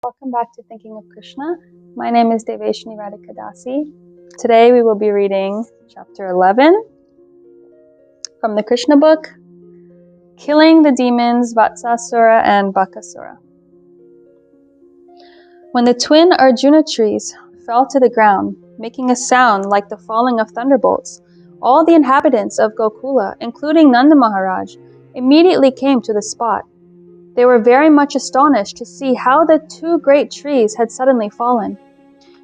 Welcome back to Thinking of Krishna. My name is Devesani Radhika dasi. Today we will be reading chapter 11 from the Krishna book, Killing the Demons, Vatsasura and Bakasura. When the twin Arjuna trees fell to the ground, making a sound like the falling of thunderbolts, all the inhabitants of Gokula, including Nanda Maharaj, immediately came to the spot. They were very much astonished to see how the two great trees had suddenly fallen.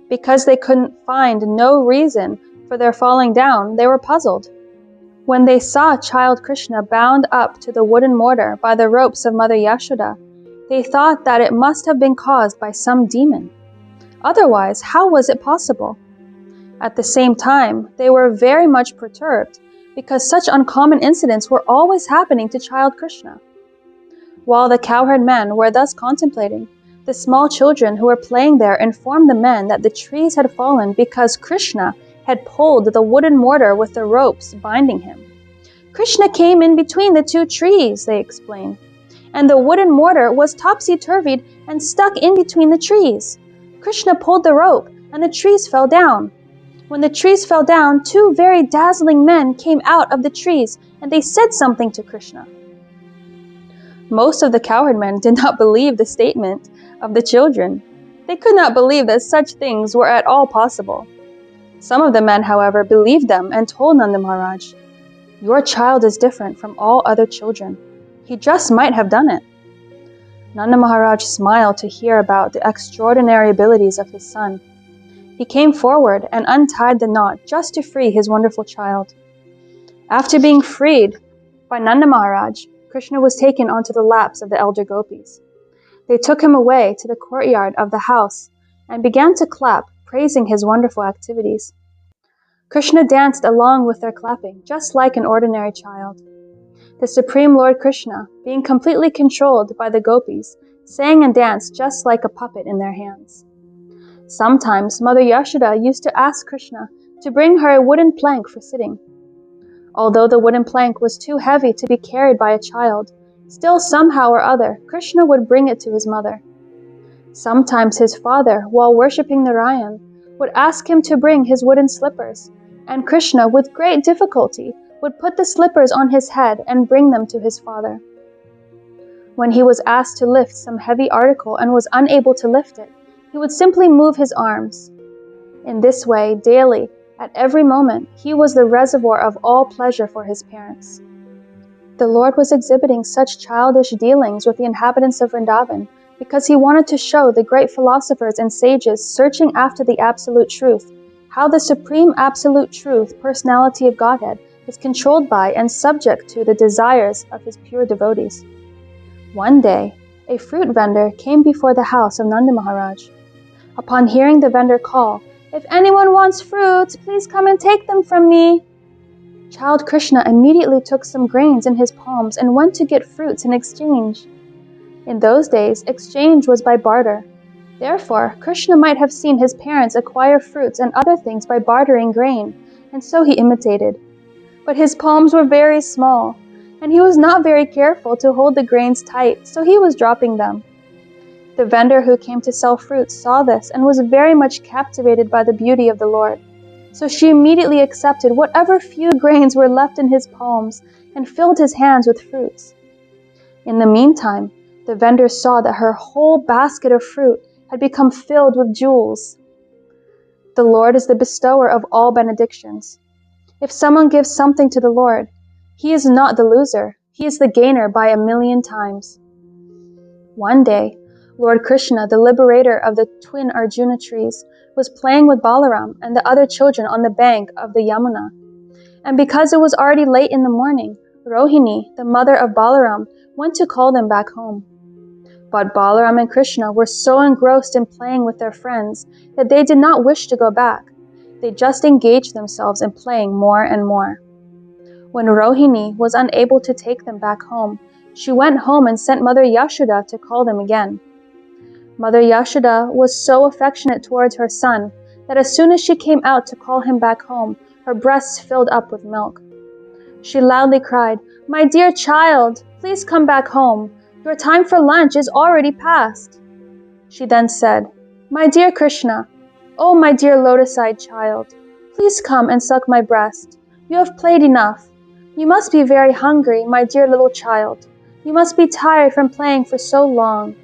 Because they couldn't find no reason for their falling down, they were puzzled. When they saw child Krishna bound up to the wooden mortar by the ropes of Mother Yashoda, they thought that it must have been caused by some demon. Otherwise, how was it possible? At the same time, they were very much perturbed because such uncommon incidents were always happening to child Krishna. While the cowherd men were thus contemplating, the small children who were playing there informed the men that the trees had fallen because Krishna had pulled the wooden mortar with the ropes binding him. Krishna came in between the two trees, they explained, and the wooden mortar was topsy-turvied and stuck in between the trees. Krishna pulled the rope, and the trees fell down. When the trees fell down, two very dazzling men came out of the trees, and they said something to Krishna. Most of the cowherd men did not believe the statement of the children. They could not believe that such things were at all possible. Some of the men, however, believed them and told Nanda Maharaj, "Your child is different from all other children. He just might have done it." Nanda Maharaj smiled to hear about the extraordinary abilities of his son. He came forward and untied the knot just to free his wonderful child. After being freed by Nanda Maharaj, Krishna was taken onto the laps of the elder gopis. They took him away to the courtyard of the house and began to clap, praising his wonderful activities. Krishna danced along with their clapping, just like an ordinary child. The Supreme Lord Krishna, being completely controlled by the gopis, sang and danced just like a puppet in their hands. Sometimes Mother Yashoda used to ask Krishna to bring her a wooden plank for sitting. Although the wooden plank was too heavy to be carried by a child, still somehow or other, Krishna would bring it to his mother. Sometimes his father, while worshipping Narayan, would ask him to bring his wooden slippers, and Krishna, with great difficulty, would put the slippers on his head and bring them to his father. When he was asked to lift some heavy article and was unable to lift it, he would simply move his arms. In this way, daily, at every moment, he was the reservoir of all pleasure for his parents. The Lord was exhibiting such childish dealings with the inhabitants of Vrindavan because he wanted to show the great philosophers and sages searching after the absolute truth, how the supreme absolute truth, personality of Godhead, is controlled by and subject to the desires of his pure devotees. One day, a fruit vendor came before the house of Nanda Maharaj. Upon hearing the vendor call, "If anyone wants fruits, please come and take them from me," Child Krishna immediately took some grains in his palms and went to get fruits in exchange. In those days, exchange was by barter. Therefore, Krishna might have seen his parents acquire fruits and other things by bartering grain, and so he imitated. But his palms were very small, and he was not very careful to hold the grains tight, so he was dropping them. The vendor who came to sell fruits saw this and was very much captivated by the beauty of the Lord. So she immediately accepted whatever few grains were left in his palms and filled his hands with fruits. In the meantime, the vendor saw that her whole basket of fruit had become filled with jewels. The Lord is the bestower of all benedictions. If someone gives something to the Lord, he is not the loser, he is the gainer by 1,000,000 times. One day, Lord Krishna, the liberator of the twin Arjuna trees, was playing with Balaram and the other children on the bank of the Yamuna. And because it was already late in the morning, Rohini, the mother of Balaram, went to call them back home. But Balaram and Krishna were so engrossed in playing with their friends that they did not wish to go back. They just engaged themselves in playing more and more. When Rohini was unable to take them back home, she went home and sent Mother Yashoda to call them again. Mother Yashoda was so affectionate towards her son that as soon as she came out to call him back home, her breasts filled up with milk. She loudly cried, "My dear child, please come back home. Your time for lunch is already past." She then said, "My dear Krishna, oh my dear lotus-eyed child, please come and suck my breast. You have played enough. You must be very hungry, my dear little child. You must be tired from playing for so long."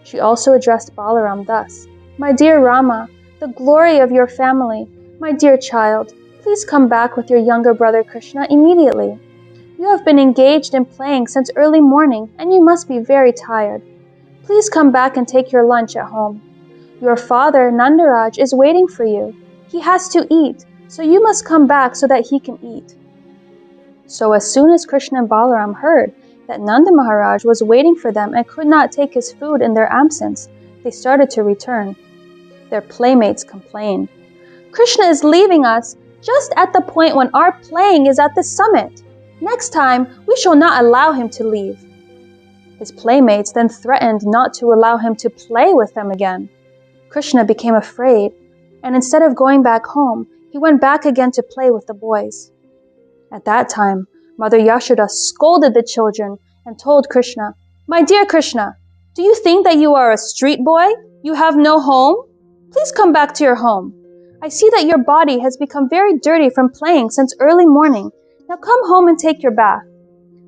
She also addressed Balaram thus, "My dear Rama, the glory of your family, my dear child, please come back with your younger brother Krishna immediately. You have been engaged in playing since early morning and you must be very tired. Please come back and take your lunch at home. Your father, Nandaraj, is waiting for you. He has to eat, so you must come back so that he can eat." So as soon as Krishna and Balaram heard that Nanda Maharaj was waiting for them and could not take his food in their absence, they started to return. Their playmates complained, "Krishna is leaving us just at the point when our playing is at the summit. Next time, we shall not allow him to leave." His playmates then threatened not to allow him to play with them again. Krishna became afraid, and instead of going back home, he went back again to play with the boys. At that time, Mother Yashoda scolded the children and told Krishna, "My dear Krishna, do you think that you are a street boy? You have no home? Please come back to your home. I see that your body has become very dirty from playing since early morning. Now come home and take your bath.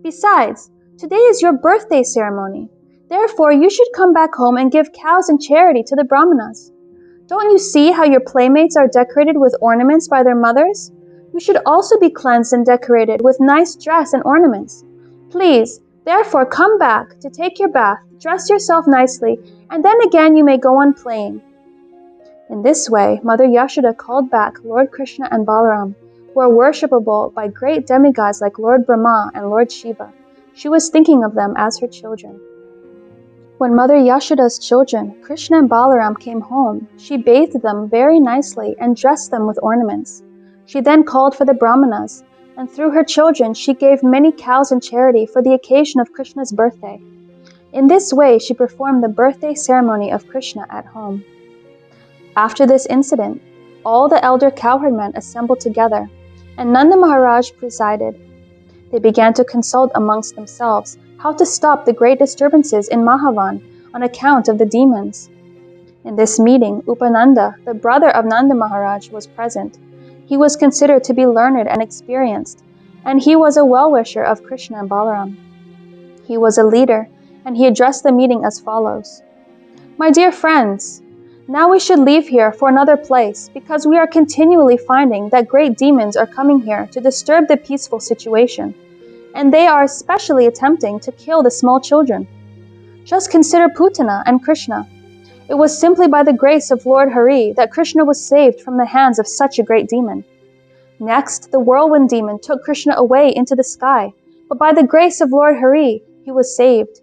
Besides, today is your birthday ceremony. Therefore, you should come back home and give cows in charity to the brahmanas. Don't you see how your playmates are decorated with ornaments by their mothers? You should also be cleansed and decorated with nice dress and ornaments. Please, therefore, come back to take your bath, dress yourself nicely, and then again you may go on playing." In this way, Mother Yashoda called back Lord Krishna and Balaram, who are worshipable by great demigods like Lord Brahma and Lord Shiva. She was thinking of them as her children. When Mother Yashoda's children, Krishna and Balaram, came home, she bathed them very nicely and dressed them with ornaments. She then called for the brahmanas, and through her children she gave many cows in charity for the occasion of Krishna's birthday. In this way she performed the birthday ceremony of Krishna at home. After this incident, all the elder cowherdmen assembled together, and Nanda Maharaj presided. They began to consult amongst themselves how to stop the great disturbances in Mahavan on account of the demons. In this meeting, Upananda, the brother of Nanda Maharaj, was present. He was considered to be learned and experienced, and he was a well-wisher of Krishna and Balaram. He was a leader, and he addressed the meeting as follows. "My dear friends, now we should leave here for another place, because we are continually finding that great demons are coming here to disturb the peaceful situation, and they are especially attempting to kill the small children. Just consider Putana and Krishna. It was simply by the grace of Lord Hari that Krishna was saved from the hands of such a great demon. Next, the whirlwind demon took Krishna away into the sky, but by the grace of Lord Hari, he was saved,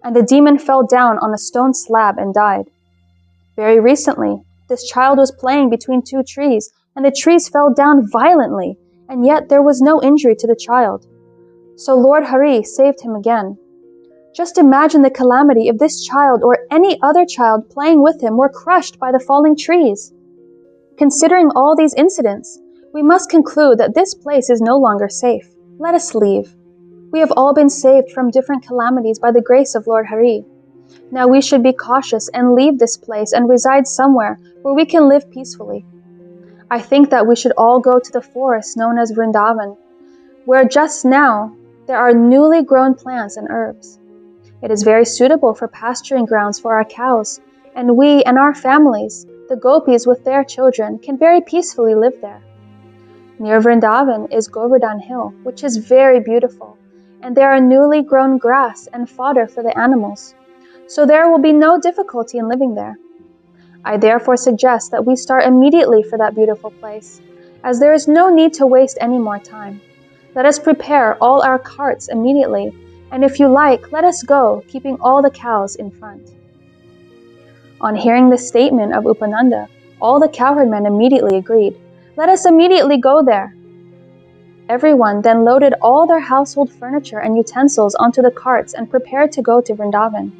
and the demon fell down on a stone slab and died. Very recently, this child was playing between two trees, and the trees fell down violently, and yet there was no injury to the child. So Lord Hari saved him again. Just imagine the calamity if this child or any other child playing with him were crushed by the falling trees. Considering all these incidents, we must conclude that this place is no longer safe. Let us leave. We have all been saved from different calamities by the grace of Lord Hari. Now we should be cautious and leave this place and reside somewhere where we can live peacefully. I think that we should all go to the forest known as Vrindavan, where just now there are newly grown plants and herbs. It is very suitable for pasturing grounds for our cows, and we and our families, the gopis with their children, can very peacefully live there. Near Vrindavan is Govardhan Hill, which is very beautiful, and there are newly grown grass and fodder for the animals, so there will be no difficulty in living there. I therefore suggest that we start immediately for that beautiful place, as there is no need to waste any more time. Let us prepare all our carts immediately, and if you like, let us go, keeping all the cows in front." On hearing this statement of Upananda, all the cowherdmen immediately agreed. "Let us immediately go there." Everyone then loaded all their household furniture and utensils onto the carts and prepared to go to Vrindavan.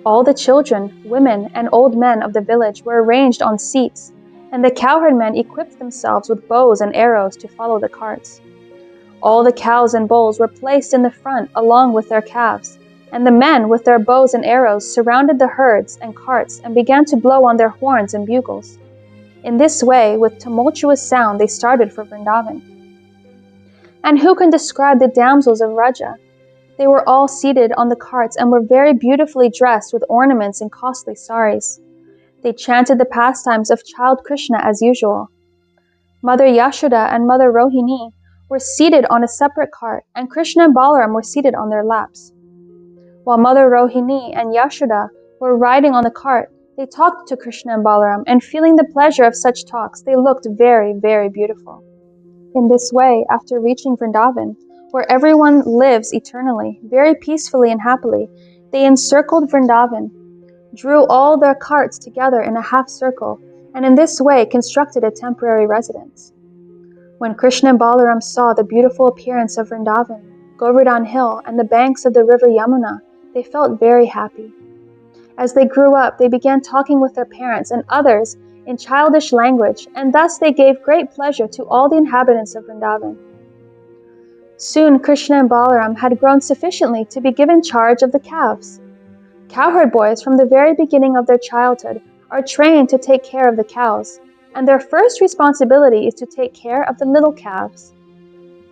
All the children, women, and old men of the village were arranged on seats, and the cowherdmen equipped themselves with bows and arrows to follow the carts. All the cows and bulls were placed in the front along with their calves, and the men with their bows and arrows surrounded the herds and carts and began to blow on their horns and bugles. In this way, with tumultuous sound, they started for Vrindavan. And who can describe the damsels of Vraja? They were all seated on the carts and were very beautifully dressed with ornaments and costly saris. They chanted the pastimes of child Krishna as usual. Mother Yashoda and Mother Rohini were seated on a separate cart, and Krishna and Balaram were seated on their laps. While Mother Rohini and Yashoda were riding on the cart, they talked to Krishna and Balaram, and feeling the pleasure of such talks, they looked very, very beautiful. In this way, after reaching Vrindavan, where everyone lives eternally, very peacefully and happily, they encircled Vrindavan, drew all their carts together in a half circle, and in this way constructed a temporary residence. When Krishna and Balaram saw the beautiful appearance of Vrindavan, Govardhan Hill, and the banks of the river Yamuna, they felt very happy. As they grew up, they began talking with their parents and others in childish language, and thus they gave great pleasure to all the inhabitants of Vrindavan. Soon Krishna and Balaram had grown sufficiently to be given charge of the calves. Cowherd boys from the very beginning of their childhood are trained to take care of the cows, and their first responsibility is to take care of the little calves.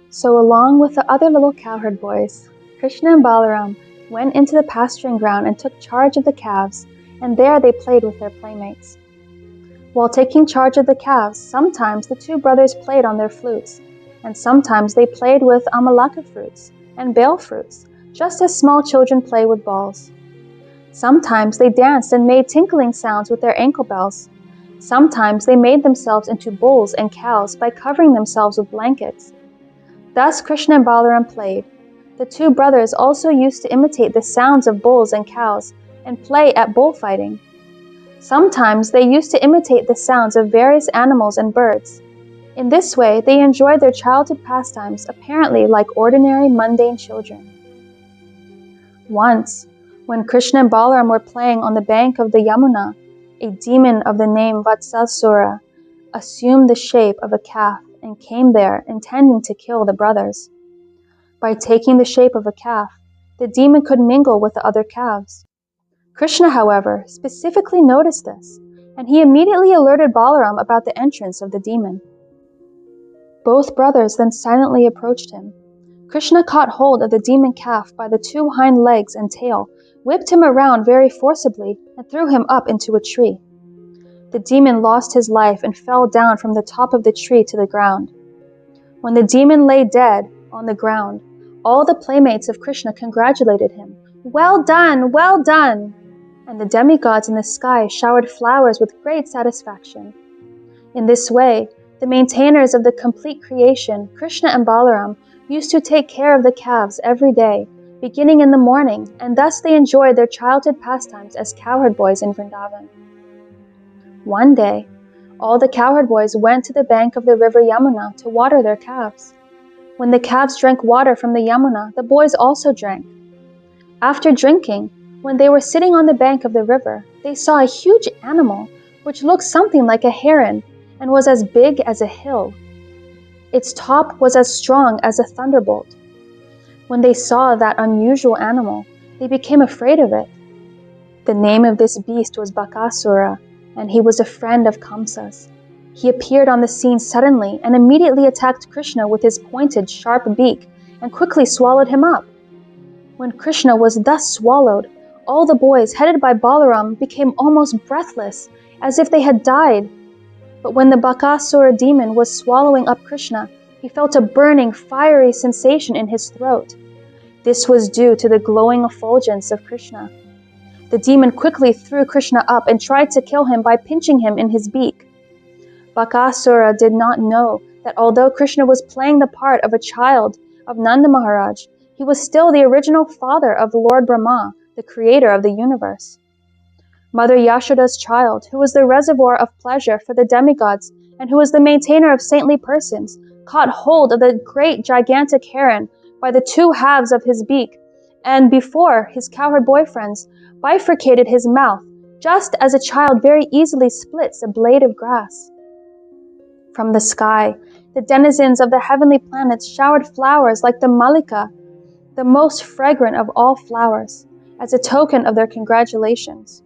So along with the other little cowherd boys, Krishna and Balaram went into the pasturing ground and took charge of the calves, and there they played with their playmates. While taking charge of the calves, sometimes the two brothers played on their flutes, and sometimes they played with amalaka fruits and bale fruits, just as small children play with balls. Sometimes they danced and made tinkling sounds with their ankle bells. Sometimes they made themselves into bulls and cows by covering themselves with blankets. Thus Krishna and Balaram played. The two brothers also used to imitate the sounds of bulls and cows and play at bullfighting. Sometimes they used to imitate the sounds of various animals and birds. In this way, they enjoyed their childhood pastimes apparently like ordinary mundane children. Once, when Krishna and Balaram were playing on the bank of the Yamuna, a demon of the name Vatsasura assumed the shape of a calf and came there intending to kill the brothers. By taking the shape of a calf, the demon could mingle with the other calves. Krishna, however, specifically noticed this, and he immediately alerted Balaram about the entrance of the demon. Both brothers then silently approached him. Krishna caught hold of the demon calf by the two hind legs and tail, whipped him around very forcibly, and threw him up into a tree. The demon lost his life and fell down from the top of the tree to the ground. When the demon lay dead on the ground, all the playmates of Krishna congratulated him. "Well done! Well done!" And the demigods in the sky showered flowers with great satisfaction. In this way, the maintainers of the complete creation, Krishna and Balaram, used to take care of the calves every day, beginning in the morning, and thus they enjoyed their childhood pastimes as cowherd boys in Vrindavan. One day, all the cowherd boys went to the bank of the river Yamuna to water their calves. When the calves drank water from the Yamuna, the boys also drank. After drinking, when they were sitting on the bank of the river, they saw a huge animal, which looked something like a heron and was as big as a hill. Its top was as strong as a thunderbolt. When they saw that unusual animal, they became afraid of it. The name of this beast was Bakasura, and he was a friend of Kamsa's. He appeared on the scene suddenly and immediately attacked Krishna with his pointed, sharp beak and quickly swallowed him up. When Krishna was thus swallowed, all the boys, headed by Balaram, became almost breathless, as if they had died. But when the Bakasura demon was swallowing up Krishna, he felt a burning, fiery sensation in his throat. This was due to the glowing effulgence of Krishna. The demon quickly threw Krishna up and tried to kill him by pinching him in his beak. Bakasura did not know that although Krishna was playing the part of a child of Nanda Maharaj, he was still the original father of Lord Brahma, the creator of the universe. Mother Yashoda's child, who was the reservoir of pleasure for the demigods and who was the maintainer of saintly persons, caught hold of the great gigantic heron by the two halves of his beak, and before his cowherd boyfriends, bifurcated his mouth, just as a child very easily splits a blade of grass. From the sky, the denizens of the heavenly planets showered flowers like the malika, the most fragrant of all flowers. as a token of their congratulations.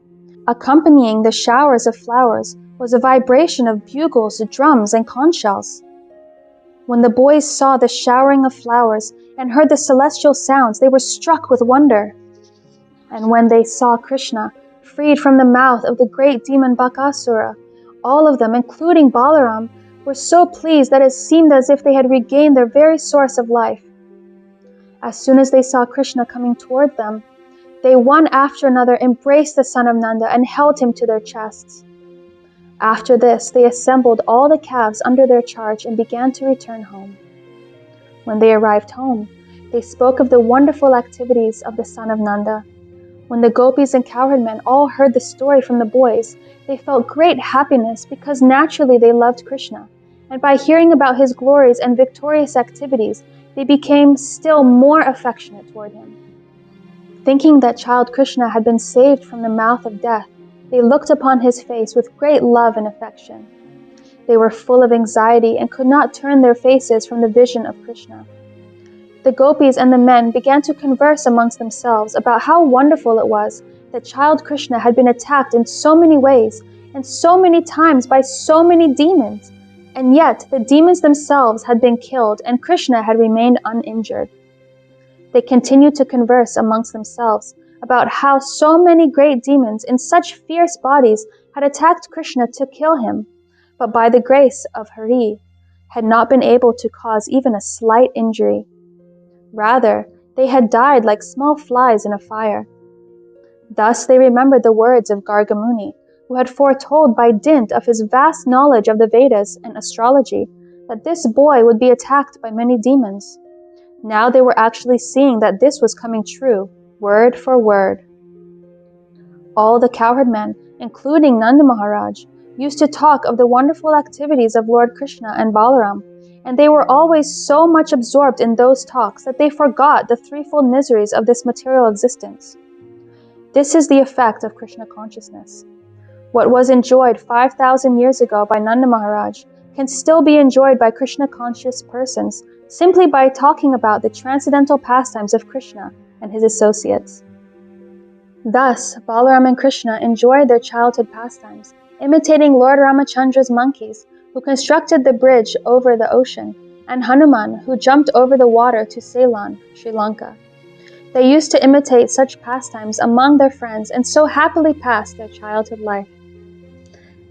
Accompanying the showers of flowers was a vibration of bugles, drums, and conch shells. When the boys saw the showering of flowers and heard the celestial sounds, they were struck with wonder. And when they saw Krishna freed from the mouth of the great demon Bakasura, all of them, including Balaram, were so pleased that it seemed as if they had regained their very source of life. As soon as they saw Krishna coming toward them, they one after another embraced the son of Nanda and held him to their chests. After this, they assembled all the calves under their charge and began to return home. When they arrived home, they spoke of the wonderful activities of the son of Nanda. When the gopis and cowherd men all heard the story from the boys, they felt great happiness because naturally they loved Krishna, and by hearing about his glories and victorious activities, they became still more affectionate toward him. Thinking that child Krishna had been saved from the mouth of death, they looked upon his face with great love and affection. They were full of anxiety and could not turn their faces from the vision of Krishna. The gopis and the men began to converse amongst themselves about how wonderful it was that child Krishna had been attacked in so many ways and so many times by so many demons, and yet the demons themselves had been killed and Krishna had remained uninjured. They continued to converse amongst themselves about how so many great demons in such fierce bodies had attacked Krishna to kill him, but by the grace of Hari, had not been able to cause even a slight injury. Rather, they had died like small flies in a fire. Thus they remembered the words of Gargamuni, who had foretold by dint of his vast knowledge of the Vedas and astrology that this boy would be attacked by many demons. Now they were actually seeing that this was coming true, word for word. All the cowherd men, including Nanda Maharaj, used to talk of the wonderful activities of Lord Krishna and Balaram, and they were always so much absorbed in those talks that they forgot the threefold miseries of this material existence. This is the effect of Krishna consciousness. What was enjoyed 5,000 years ago by Nanda Maharaj can still be enjoyed by Krishna conscious persons simply by talking about the transcendental pastimes of Krishna and his associates. Thus, Balaram and Krishna enjoyed their childhood pastimes, imitating Lord Ramachandra's monkeys, who constructed the bridge over the ocean, and Hanuman, who jumped over the water to Ceylon, Sri Lanka. They used to imitate such pastimes among their friends and so happily passed their childhood life.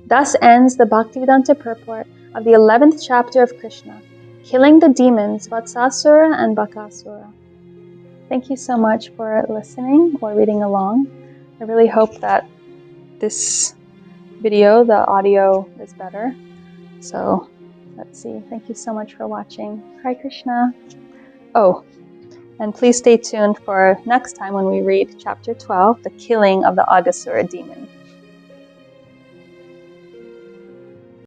Thus ends the Bhaktivedanta purport of the 11th chapter of Krishna, killing the demons Vatsasura and Bakasura. Thank you so much for listening or reading along. I really hope that this video, the audio, is better. So, let's see. Thank you so much for watching. Hare Krishna. Oh, and please stay tuned for next time when we read chapter 12, the killing of the Aghasura demon.